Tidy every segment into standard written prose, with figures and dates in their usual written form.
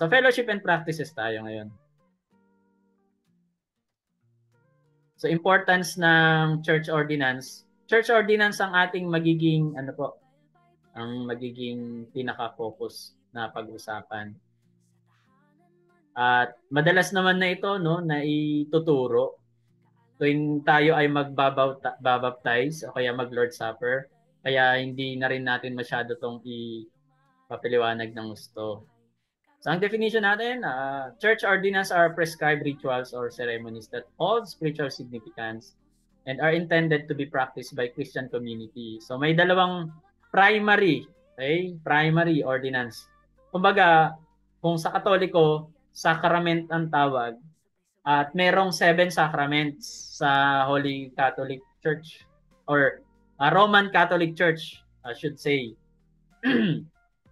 So fellowship and practices tayo ngayon. So importance ng church ordinance. Church ordinance ang ating magiging ang magiging pinaka-focus na pag-usapan. At madalas naman na ito na ituturo tuwing tayo ay magbabaptize o kaya mag-Lord's Supper. Kaya hindi na rin natin masyado tong ipapaliwanag ng gusto. So ang definition natin, church ordinance are prescribed rituals or ceremonies that hold spiritual significance and are intended to be practiced by Christian community. So may dalawang primary ordinance. Kumbaga, kung sa Katoliko, sacrament ang tawag at merong 7 sacraments sa Holy Catholic Church or Roman Catholic Church, I should say.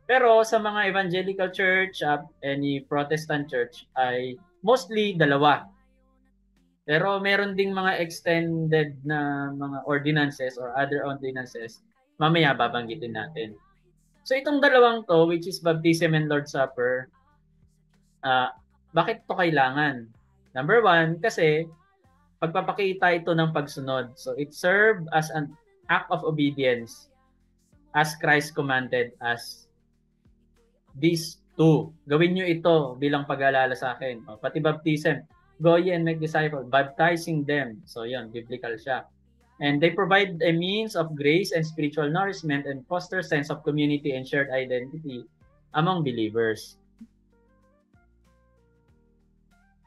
Pero sa mga evangelical church at any Protestant church ay mostly 2. Pero meron ding mga extended na mga ordinances or other ordinances, mamaya babanggitin natin. So itong dalawang to, which is baptism and Lord's Supper, bakit to kailangan? Number 1, kasi pagpapakita ito ng pagsunod. So it served as an act of obedience as Christ commanded us. These 2, gawin nyo ito bilang pag-aalala sa akin. Pati baptism, go ye and make disciples, baptizing them. So yun, biblical siya. And they provide a means of grace and spiritual nourishment and foster sense of community and shared identity among believers.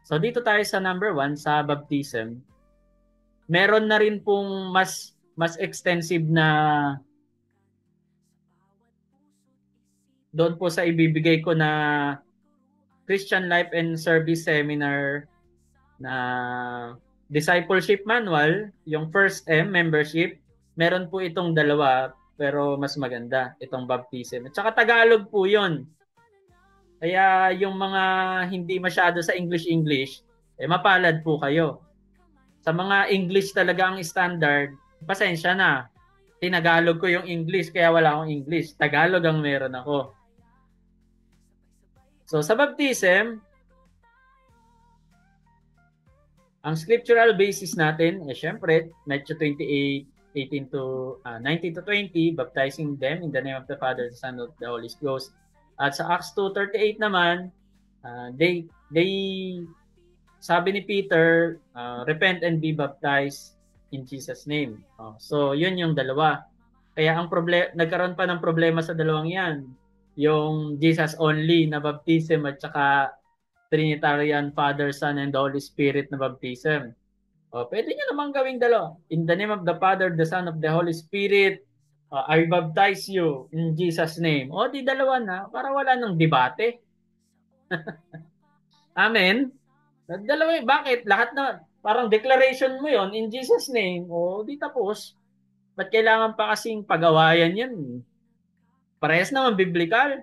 So dito tayo sa number 1, sa baptism. Meron na rin pong mas extensive na doon po sa ibibigay ko na Christian Life and Service Seminar na Discipleship Manual, yung first M, membership, meron po itong 2 pero mas maganda itong baptism. At saka Tagalog po yun. Kaya yung mga hindi masyado sa English, mapalad po kayo. Sa mga English talaga ang standard, pasensya na. Tinagalog ko yung English kaya wala akong English. Tagalog ang meron ako. So sa baptism, ang scriptural basis natin, syempre, Matthew 28:19 to 20, baptizing them in the name of the Father, the Son, of the Holy Ghost. At sa Acts 2:38 naman, they sabi ni Peter, repent and be baptized in Jesus' name. So yun yung 2. Kaya nagkaroon pa ng problema sa dalawang yan. Yung Jesus only na baptism at saka Trinitarian Father, Son, and the Holy Spirit na baptism. Pwede nyo naman gawing 2. In the name of the Father, the Son, of the Holy Spirit, I baptize you in Jesus' name. Di 2 na, para wala nang debate. Amen? 2, bakit? Lahat na, parang declaration mo yon in Jesus' name. Di tapos. Ba't kailangan pa kasing pagawayan yan? Parehas naman biblical.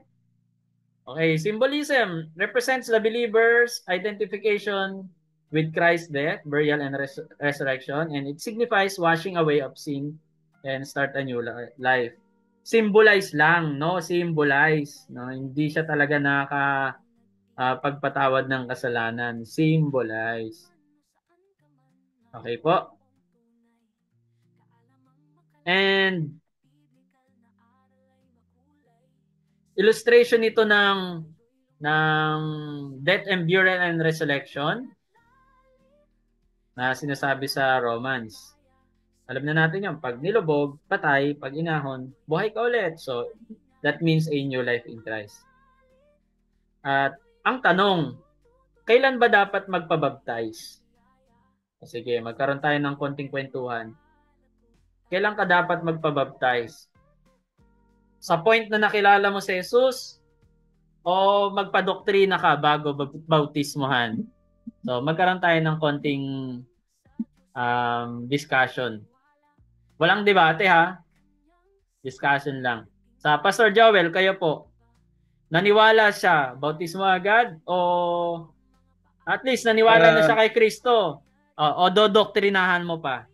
Okay, symbolism represents the believer's identification with Christ's death, burial, and resurrection, and it signifies washing away of sin and start a new life. Symbolize lang, no? Symbolize, no? Hindi siya talaga pagpatawad ng kasalanan. Symbolize. Okay po. And illustration ito ng death and burial and resurrection na sinasabi sa Romans. Alam na natin yun, pag nilubog, patay, pag inahon, buhay ka ulit. So, that means a new life in Christ. At ang tanong, kailan ba dapat magpabaptize? Sige, magkaroon tayo ng konting kwentuhan. Kailan ka dapat magpabaptize? Sa point na nakilala mo si Jesus o magpadoktrina ka bago bautismohan? So, magkaroon tayo ng konting discussion. Walang debate ha. Discussion lang. Sa Pastor Joel, kayo po, naniwala siya, bautismo agad o at least naniwala na siya kay Kristo o dodoktrinahan mo pa?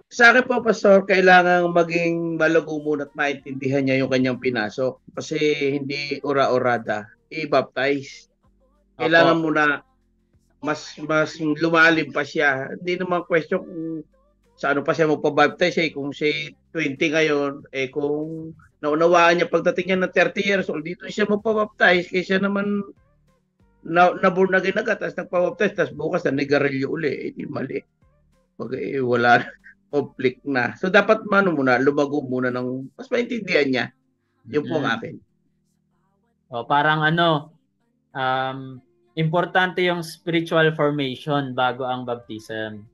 Sa akin po, Pastor, kailangang maging malugo muna at maintindihan niya yung kanyang pinasok kasi hindi ura-urada. i-baptize. Kailangan Opo. mo na mas lumalim pa siya. Hindi naman question kung sa ano pa siya magpa-baptize kung si 20 ngayon, kung naunawaan niya pagdating niya ng 30 years old, dito siya magpa-baptize kaysa naman na-born again agad, tapos nagpa-baptize, tapos bukas na nigarilyo uli, hindi mali. Wala conflict na. So dapat muna, lumago muna ng mas maintindihan niya. Yun po ang akin. O, parang importante yung spiritual formation bago ang baptism.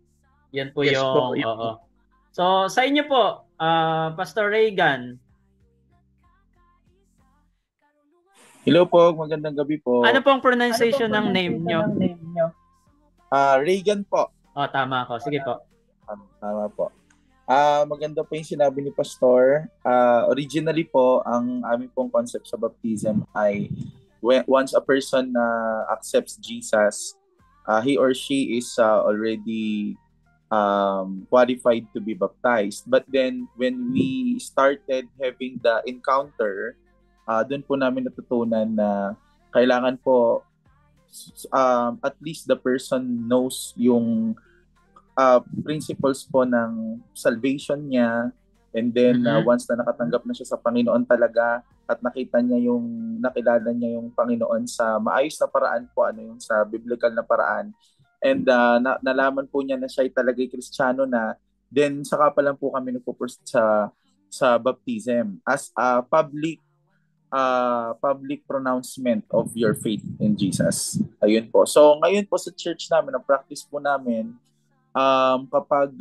Yan po Yes po. yung, oo. So, sa inyo po, Pastor Reagan. Hello po, magandang gabi po. Ano pong pronunciation ng name nyo? Reagan po. Oh, tama ako. Sige po. Tama po. Maganda po yung sinabi ni Pastor. Originally po, ang aming pong concept sa baptism ay once a person accepts Jesus, he or she is already qualified to be baptized. But then, when we started having the encounter, doon po namin natutunan na kailangan po at least the person knows yung principles po ng salvation niya, and then once na nakatanggap na siya sa Panginoon talaga at nakilala niya yung Panginoon sa maayos na paraan po, yung sa biblical na paraan, and nalaman po niya na siya ay talagang Kristiyano na, then saka pa lang po kami nagpo-proceed sa baptism as a public pronouncement of your faith in Jesus. Ayun po. So ngayon po sa church namin, ang practice po namin, kapag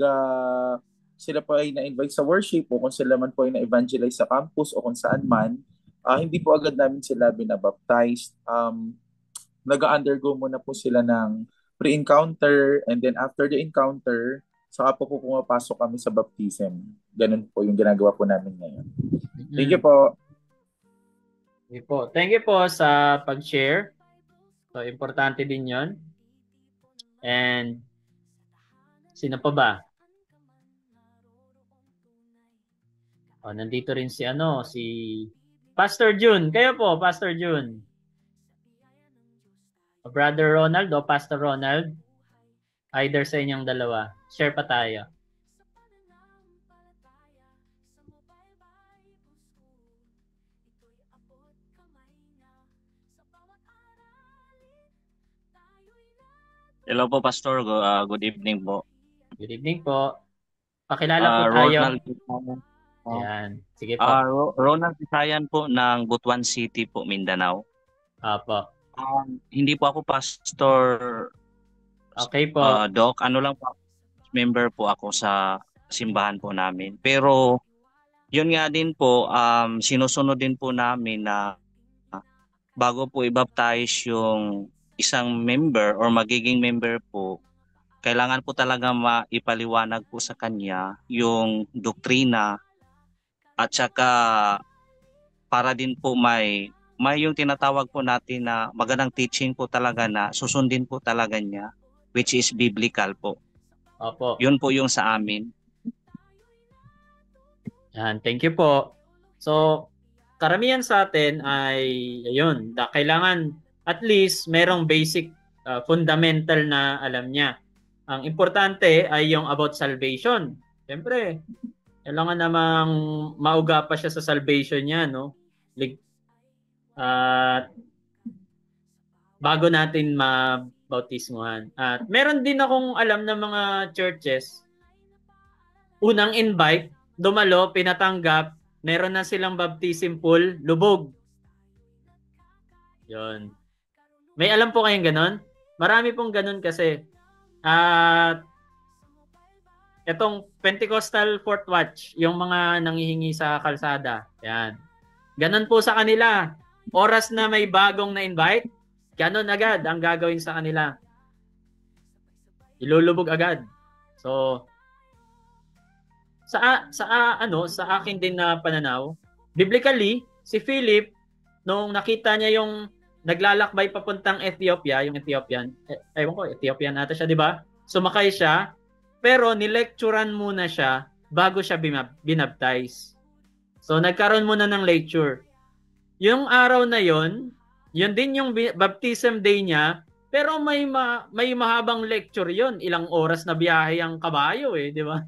sila po ay na-invite sa worship o kung sila man po ay na-evangelize sa campus o kung saan man, hindi po agad namin sila binabaptize. Nag-undergo muna po sila ng pre-encounter, and then after the encounter, saka po pumapasok kami sa baptism. Ganun po yung ginagawa po namin ngayon. Thank you po. Thank you po sa pag-share. So, importante din yon. And sino pa ba? Nandito rin si Pastor June. Kayo po, Pastor June. Brother Ronald o Pastor Ronald. Either sa inyong dalawa. Share pa tayo. Hello po, Pastor. Good evening po. Good evening po. Pakilala po tayo. Ronald. Ayan. Sige po. Ronald Isayan po ng Butuan City po, Mindanao. Apo. Hindi po ako pastor. Okay po. Doc, lang po, member po ako sa simbahan po namin. Pero yun nga din po, sinusunod din po namin na bago po i-baptize yung isang member or magiging member po, kailangan po talaga maipaliwanag po sa kanya yung doktrina, at saka para din po may yung tinatawag po natin na magandang teaching po talaga na susundin po talaga niya, which is biblical po. Opo. Yun po yung sa amin. Yan, thank you po. So, karamihan sa atin ay ayun, kailangan at least merong basic fundamental na alam niya. Ang importante ay yung about salvation. Siyempre, kailangan namang mauga pa siya sa salvation niya, no? Bago natin mabautismuhan. At meron din akong alam na mga churches, unang invite, dumalo, pinatanggap, meron na silang baptism pool, lubog. Yun. May alam po kayong ganon? Marami pong ganon kasi. Itong Pentecostal Fourth Watch, yung mga nanghihingi sa kalsada. Yan. Ganon po sa kanila. Oras na may bagong na-invite, ganon agad ang gagawin sa kanila. Ilulubog agad. So, sa akin din na pananaw, biblically, si Philip, nung nakita niya yung naglalakbay papuntang Ethiopia, yung Ethiopian, Ethiopian ata siya, di ba? Sumakay siya, pero nilecturean muna siya bago siya binaptize. So, nagkaroon muna ng lecture. Yung araw na yon, yun din yung baptism day niya, pero may mahabang lecture yon, ilang oras na biyahe ang kabayo di ba?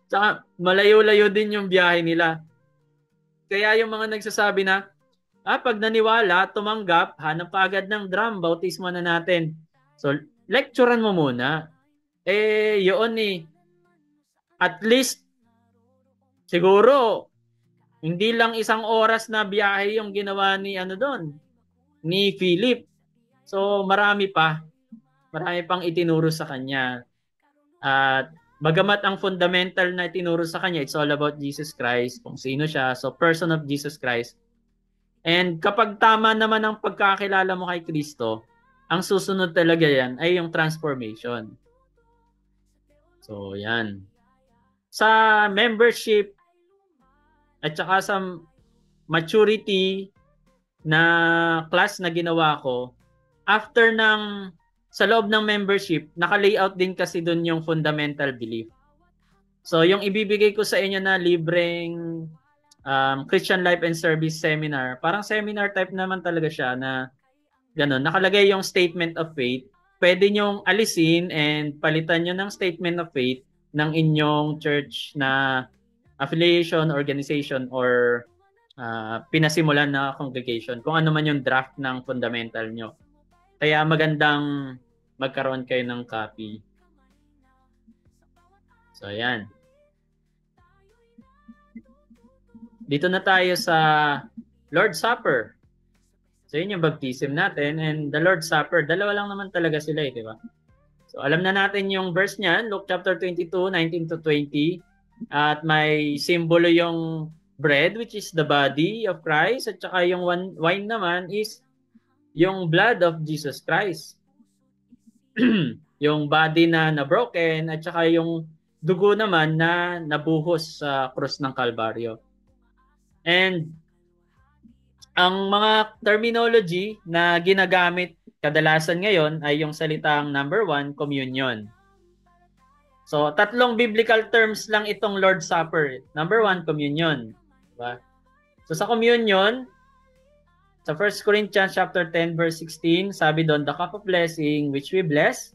Tsaka malayo-layo din yung biyahe nila. Kaya yung mga nagsasabi na, pag naniwala, tumanggap, hanap ka agad ng drum, bautismo na natin. So, lecturean mo muna. Yun at least, siguro, hindi lang isang oras na biyahe yung ginawa ni Philip. So, marami pang itinuro sa kanya. At bagamat ang fundamental na itinuro sa kanya, it's all about Jesus Christ, kung sino siya. So, person of Jesus Christ. And kapag tama naman ang pagkakilala mo kay Kristo, ang susunod talaga yan ay yung transformation. So, yan. Sa membership at saka sa maturity na class na ginawa ko, after sa loob ng membership, naka-layout din kasi doon yung fundamental belief. So, yung ibibigay ko sa inyo na libreng Christian Life and Service Seminar, parang seminar type naman talaga siya na ganun. Nakalagay yung statement of faith. Pwede nyong alisin and palitan nyo ng statement of faith ng inyong church na affiliation, organization, or pinasimulan na congregation. Kung ano man yung draft ng fundamental nyo. Kaya magandang magkaroon kayo ng copy. So, ayan. Dito na tayo sa Lord's Supper. So, yun yung baptism natin. And the Lord's Supper, dalawa lang naman talaga sila di ba? So, alam na natin yung verse niyan, Luke chapter 22, 19 to 20. At may simbolo yung bread, which is the body of Christ. At saka yung wine naman is yung blood of Jesus Christ. Yung body na na-broken at saka yung dugo naman na nabuhos sa krus ng Kalbaryo. And ang mga terminology na ginagamit kadalasan ngayon ay yung salitang number 1, communion. So, 3 biblical terms lang itong Lord's Supper. Number 1, communion. Diba? So, sa communion, sa 1 Corinthians chapter 10 verse 16, sabi doon, the cup of blessing which we bless,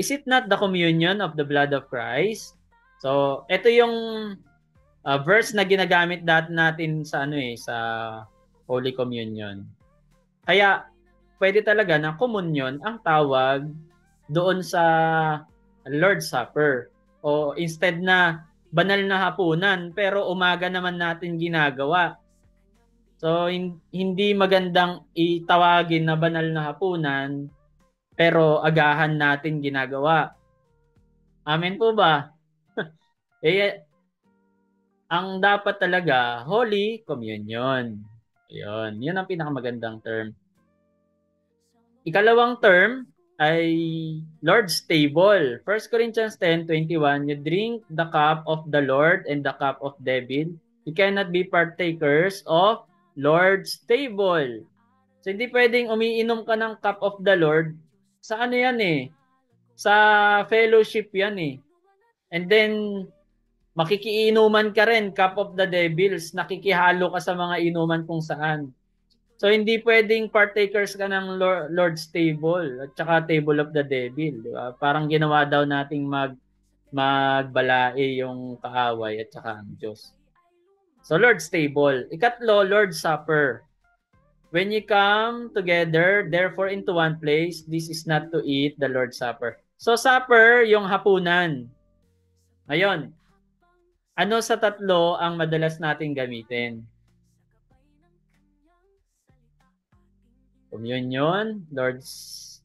is it not the communion of the blood of Christ? So, ito yung verse na ginagamit natin sa sa Holy Communion. Kaya, pwede talaga na communion ang tawag doon sa Lord's Supper. O instead na banal na hapunan, pero umaga naman natin ginagawa. So, hindi magandang itawagin na banal na hapunan, pero agahan natin ginagawa. Amen po ba? Ang dapat talaga, Holy Communion. Yun ang pinakamagandang term. Ikalawang term ay Lord's Table. 1 Corinthians 10:21, you drink the cup of the Lord and the cup of devil. You cannot be partakers of Lord's Table. So, hindi pwedeng umiinom ka ng cup of the Lord. Sa ano yan Sa fellowship yan And then, makikiinuman ka rin, cup of the devils, nakikihalo ka sa mga inuman kung saan. So, hindi pwedeng partakers ka ng Lord's table at saka table of the devil. Di ba? Parang ginawa daw nating magbalae yung kaaway at saka ang Diyos. So, Lord's table. Ikatlo, Lord's Supper. When you come together, therefore into one place, this is not to eat the Lord's Supper. So, supper, yung hapunan. Ngayon, ano sa tatlo ang madalas nating gamitin? Communion, Lord's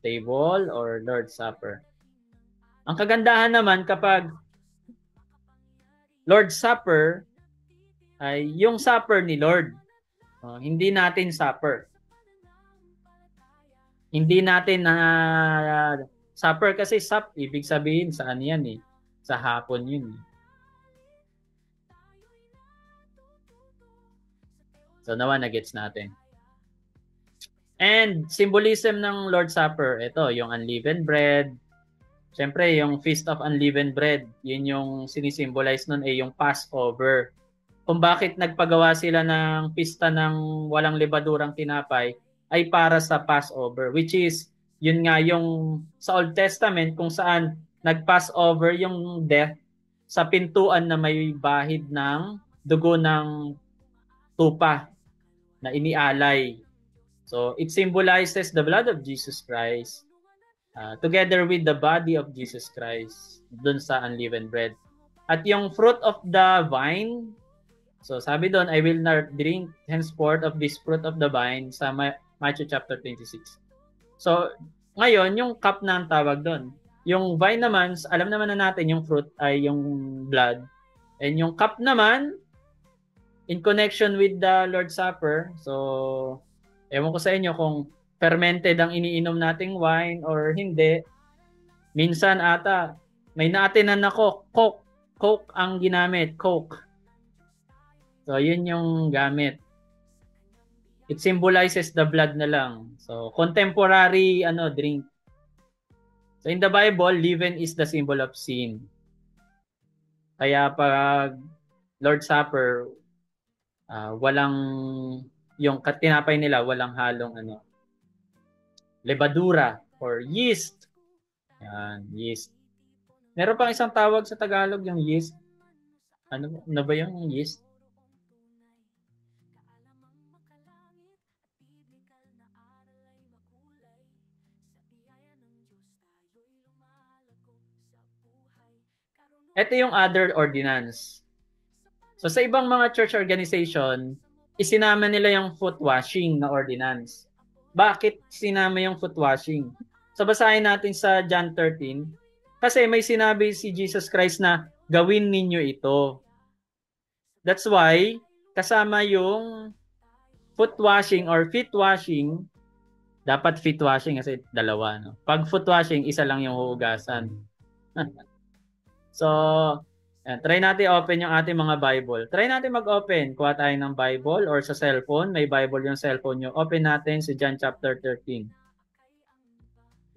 table, or Lord's Supper. Ang kagandahan naman kapag Lord's Supper ay yung supper ni Lord. Hindi natin supper. Hindi natin supper kasi ibig sabihin saan yan Sa hapon yun So nawa na gets natin. And symbolism ng Lord's Supper, ito, yung unleavened bread. Siyempre, yung Feast of Unleavened Bread, yun yung sinisimbolize nun yung Passover. Kung bakit nagpagawa sila ng pista ng walang lebadurang tinapay, ay para sa Passover, which is yun nga yung sa Old Testament kung saan nag-Passover yung death sa pintuan na may bahid ng dugo ng tupa na inialay. So it symbolizes the blood of Jesus Christ together with the body of Jesus Christ dun sa unleavened bread. At yung fruit of the vine, so sabi doon, I will not drink henceforth of this fruit of the vine sa Matthew chapter 26. So ngayon, yung cup na ang tawag doon. Yung vine naman, alam naman na natin yung fruit ay yung blood. And yung cup naman, in connection with the Lord's Supper, so ewan ko sa inyo kung fermented ang iniinom nating wine or hindi. Minsan ata, may naatinan ako, Coke ang ginamit, Coke. So, yun yung gamit. It symbolizes the blood na lang. So, contemporary drink. So, in the Bible, leaven is the symbol of sin. Kaya pag Lord's Supper, walang, yung tinapay nila, walang halong levadura or yeast. Yan, yeast. Meron pang isang tawag sa Tagalog, yung yeast. Ano ba yung yeast? Ito yung other ordinance. So sa ibang mga church organization, isinama nila yung foot washing na ordinance. Bakit sinama yung foot washing? So basahin natin sa John 13. Kasi may sinabi si Jesus Christ na gawin ninyo ito. That's why kasama yung foot washing or feet washing. Dapat feet washing kasi dalawa. No? Pag foot washing, isa lang yung huhugasan. So, try natin open yung ating mga Bible. Try natin mag-open. Kuha tayo ng Bible or sa cellphone. May Bible yung cellphone nyo. Open natin si John chapter 13.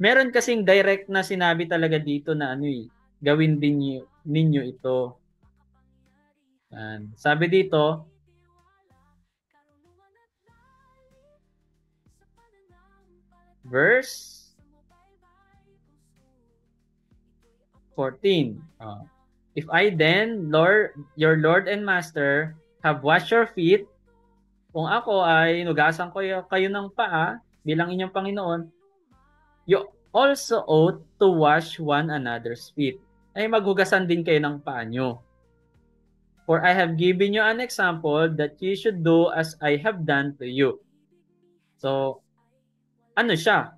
Meron kasing direct na sinabi talaga dito na gawin din ninyo ito. Sabi dito, verse 14. If I then, your Lord and Master, have washed your feet, kung ako ay nugasan ko kayo ng paa bilang inyong Panginoon, you also ought to wash one another's feet. Ay maghugasan din kayo ng paa nyo. For I have given you an example that you should do as I have done to you. So, siya?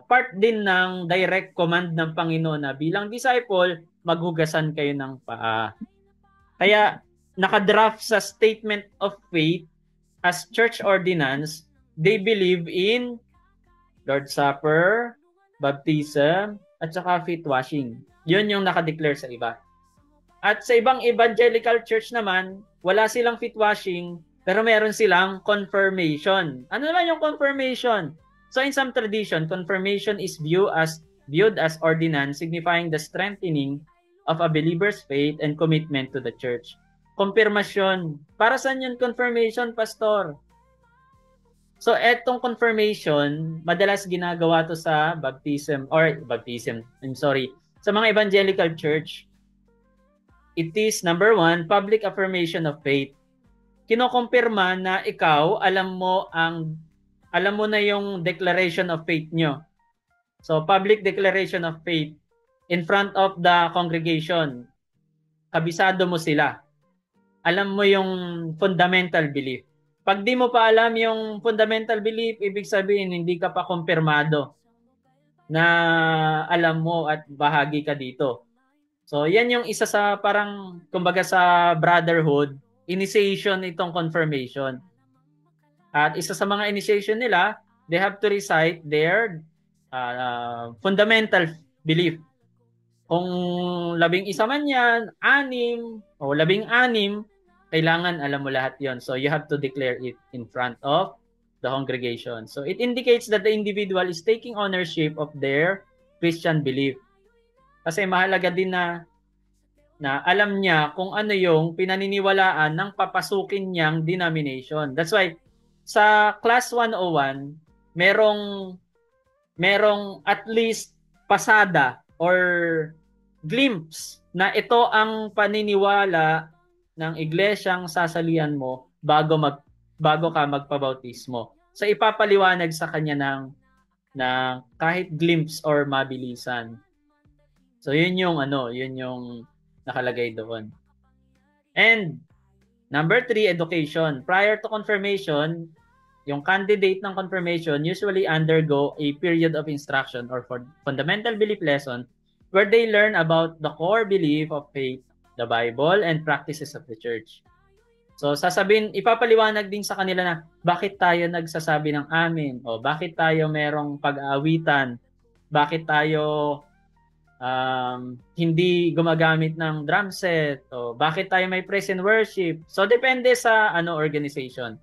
Part din ng direct command ng Panginoon na bilang disciple, maghugasan kayo ng paa. Kaya, nakadraft sa statement of faith as church ordinance, they believe in Lord's Supper, baptism, at saka feet washing. Yun yung nakadeclare sa iba. At sa ibang evangelical church naman, wala silang feet washing, pero meron silang confirmation. Ano naman yung confirmation? So in some tradition, confirmation is viewed as ordinance, signifying the strengthening of a believer's faith and commitment to the church. Confirmation. Para saan yung confirmation, Pastor? So etong confirmation, madalas ginagawa to sa sa mga evangelical church. It is number 1, public affirmation of faith. Kinokompirma na ikaw, alam mo na yung declaration of faith nyo. So, public declaration of faith in front of the congregation. Kabisado mo sila. Alam mo yung fundamental belief. Pag di mo pa alam yung fundamental belief, ibig sabihin hindi ka pa kumpirmado na alam mo at bahagi ka dito. So, yan yung isa sa parang, kumbaga sa brotherhood, initiation itong confirmation. At isa sa mga initiation nila, they have to recite their fundamental belief. Kung 11 man yan, 6 o 16, kailangan alam mo lahat yon. So you have to declare it in front of the congregation. So it indicates that the individual is taking ownership of their Christian belief. Kasi mahalaga din na alam niya kung ano yung pinaniniwalaan ng papasukin niyang denomination. That's why sa class 101, merong at least pasada or glimpse na ito ang paniniwala ng iglesyang sasalian mo bago ka magpabautismo. So ipapaliwanag sa kanya ng kahit glimpse or mabilisan. So yun yung nakalagay doon. And number 3, education. Prior to confirmation, yung candidate ng confirmation usually undergo a period of instruction or fundamental belief lesson where they learn about the core belief of faith, the Bible, and practices of the church. So ipapaliwanag din sa kanila na bakit tayo nagsasabi ng amen, o bakit tayo merong pag-aawitan, bakit tayo hindi gumagamit ng drum set, o bakit tayo may praise and worship. So depende sa organization.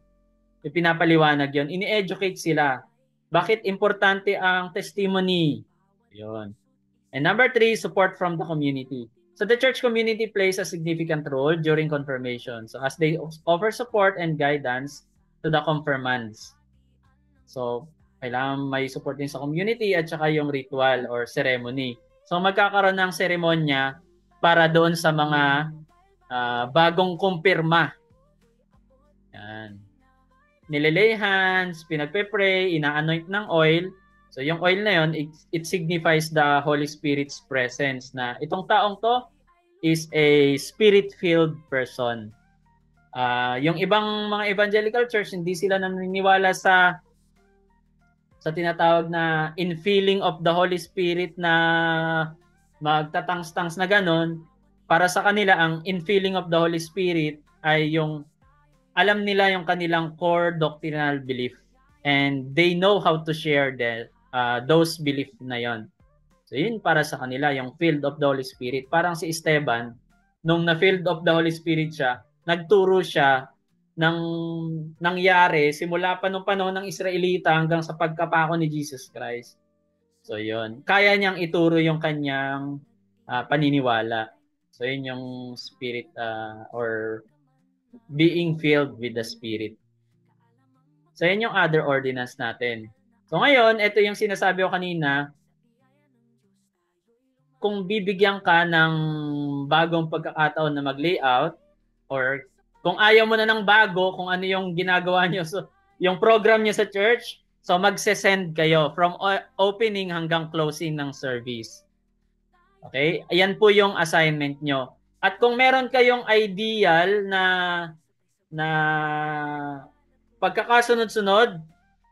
Ipinapaliwanag yon, ini-educate sila. Bakit importante ang testimony? Yon. And number 3, support from the community. So the church community plays a significant role during confirmation. So as they offer support and guidance to the confirmands. So kailangan may support din sa community at saka yung ritual or ceremony. So magkakaroon ng seremonya para doon sa mga bagong kumpirma. Yan. Nililay hands, pinagpe-pray, ina-anoint ng oil. So yung oil na yon, it signifies the Holy Spirit's presence na itong taong to is a spirit-filled person. Yung ibang mga evangelical church, hindi sila naniniwala sa tinatawag na infilling of the Holy Spirit na magtatangs-tangs na ganon. Para sa kanila, ang infilling of the Holy Spirit ay yung alam nila yung kanilang core doctrinal belief and they know how to share those belief na yon. So yun para sa kanila, yung filled of the Holy Spirit. Parang si Esteban, nung na-filled of the Holy Spirit siya, nagturo siya ng nangyari simula pa nung panahon ng Israelita hanggang sa pagkapako ni Jesus Christ. So yun, kaya niyang ituro yung kanyang paniniwala. So yun yung spirit or being filled with the Spirit. So yun yung other ordinance natin. So ngayon, ito yung sinasabi ko kanina, kung bibigyan ka ng bagong pagkakataon na mag-layout or kung ayaw mo na ng bago, kung ano yung ginagawa nyo, so, yung program nyo sa church, so magse-send kayo from opening hanggang closing ng service. Okay? Ayan po yung assignment nyo. At kung meron kayong ideal na pagkakasunod-sunod,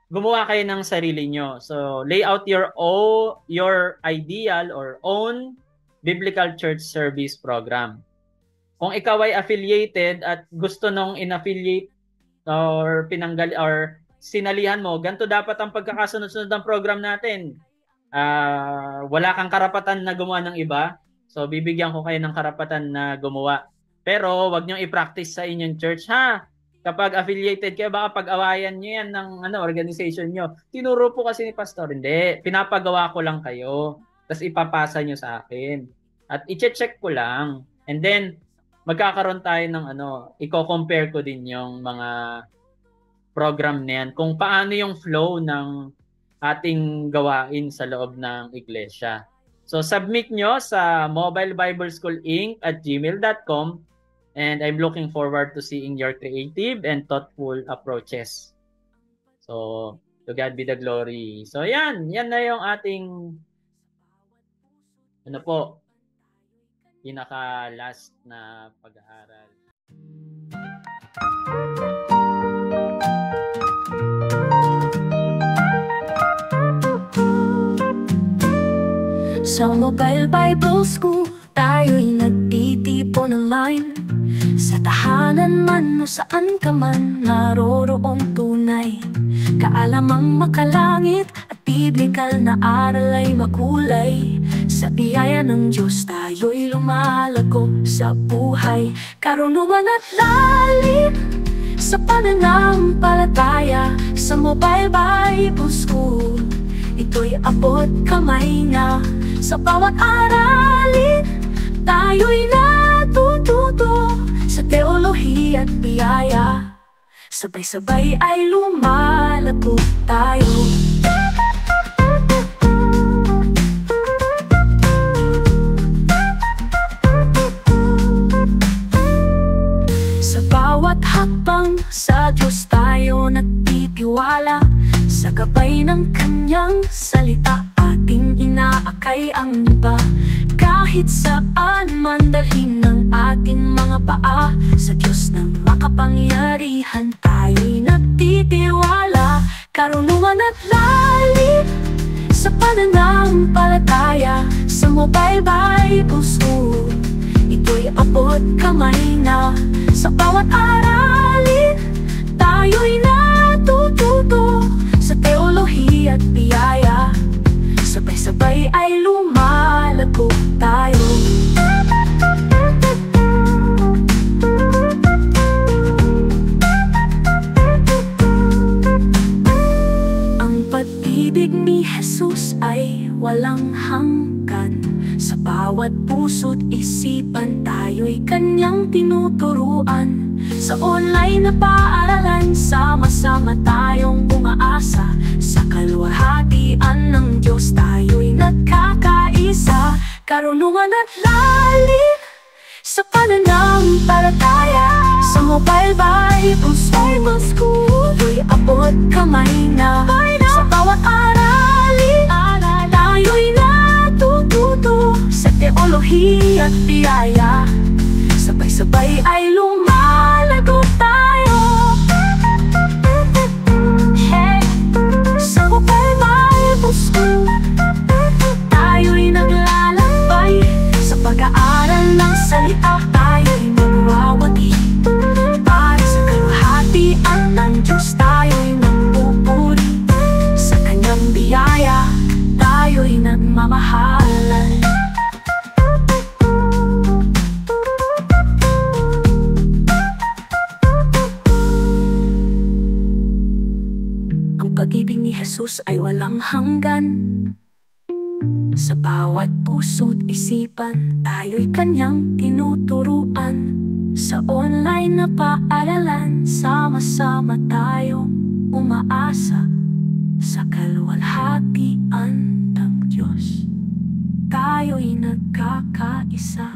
gumawa kayo ng sarili nyo. So, lay out your ideal or own biblical church service program. Kung ikaw ay affiliated at gusto nung in-affiliate or sinalihan mo, ganito dapat ang pagkakasunod-sunod ng program natin. Wala kang karapatan na gumawa ng iba. So, bibigyan ko kayo ng karapatan na gumawa. Pero, wag niyong i-practice sa inyong church, ha? Kapag affiliated kayo, baka pag-awayan niyo yan ng organization niyo. Tinuro po kasi ni Pastor. Hindi. Pinapagawa ko lang kayo. Tapos ipapasa niyo sa akin. At i-check ko lang. And then, magkakaroon tayo ng i-compare ko din yung mga program na yan. Kung paano yung flow ng ating gawain sa loob ng iglesia. So, submit nyo sa mobilebibleschool.inc@gmail.com and I'm looking forward to seeing your creative and thoughtful approaches. So, to God be the glory. So, yan na yung ating pinaka-last na pag-aaral. Sa Mobile Bible School, tayo'y nagtitipon online. Sa tahanan man o saan ka man, naroroong tunay. Kaalamang makalangit at biblikal na aral ay makulay. Sa biyaya ng Diyos tayo'y lumalago sa buhay. Karunungan at lalim sa pananampalataya. Sa Mobile Bible School, ito'y abot kamay na. Sa bawat aralin, tayo'y natututo sa teolohiya at biyaya. sabay-sabay ay lumalago tayo. Sa bawat hakbang sa Diyos tayo nagtitiwala, sa gabay ng kanyang salita ating inaakay ang iba. Kahit saan man dalhin ng ating mga paa, sa Diyos na makapangyarihan tayo'y nagtitiwala. Karunungan at lalim sa pananampalataya, sa Mobile Bible School ito'y abot kamay na. Sa bawat aralin tayo'y natututo, sa teolohiya at biyaya sabay-sabay ay lumalago tayo. Ang pag-ibig ni Jesus ay walang hanggan, sa bawat puso't isipan tayo'y kanyang tinuturuan. Sa online na paaralan, sama-sama tayong umaasa, sa kaluwalhatian ng Diyos tayo'y nagkakaisa. Karunungan at lalim sa pananampalataya, sa Mobile Bible School ito'y abot kamay na. Sa bawat aralin tayo'y natututo, sa teolohiya at biyaya sabay-sabay ay lumalago tayo. Hey, sa Mobile Bible School tayo'y naglalakbay, sa pag-aaral ng salita tayo'y magwawagi. Para sa kaluwalhatian ng Diyos tayo'y nagpupuri, sa kanyang biyaya tayo'y nagmamahalan. Ang pag-ibig ni Jesus ay walang hanggan, sa bawat puso't isipan tayo'y kanyang tinuturuan. Sa online na paaralan, sama-sama tayong umaasa, sa kaluwalhatian ng Diyos tayo'y nagkakaisa.